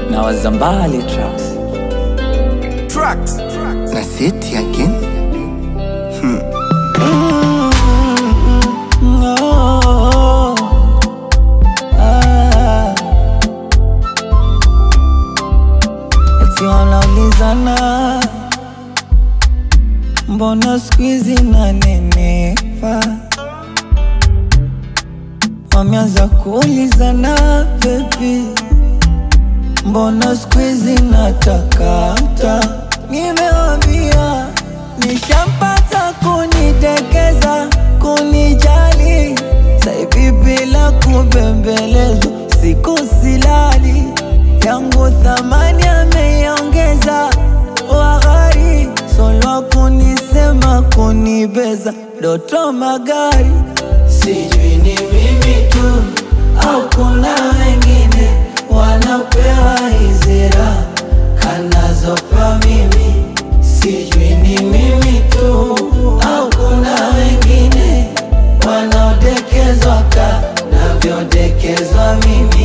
na Wazambali tracks na City again. Eti wanaulizana mbona squeezy na nenefa, wameanza kuulizana baby mbona squeezy na takata. Nimewambia nishampata kunidekeza, kunijali, saivi bila kubembelezwa, siku silali, yangu thamani ameiongeza. Wagari solo kunisema kunibeza, doto magari, sijui ni mimi tu au kuna wengine wanapewa hizira kanazopa mimi. Sijui ni mimi tu au kuna wengine wanaodekezwa kanavyodekezwa mimi.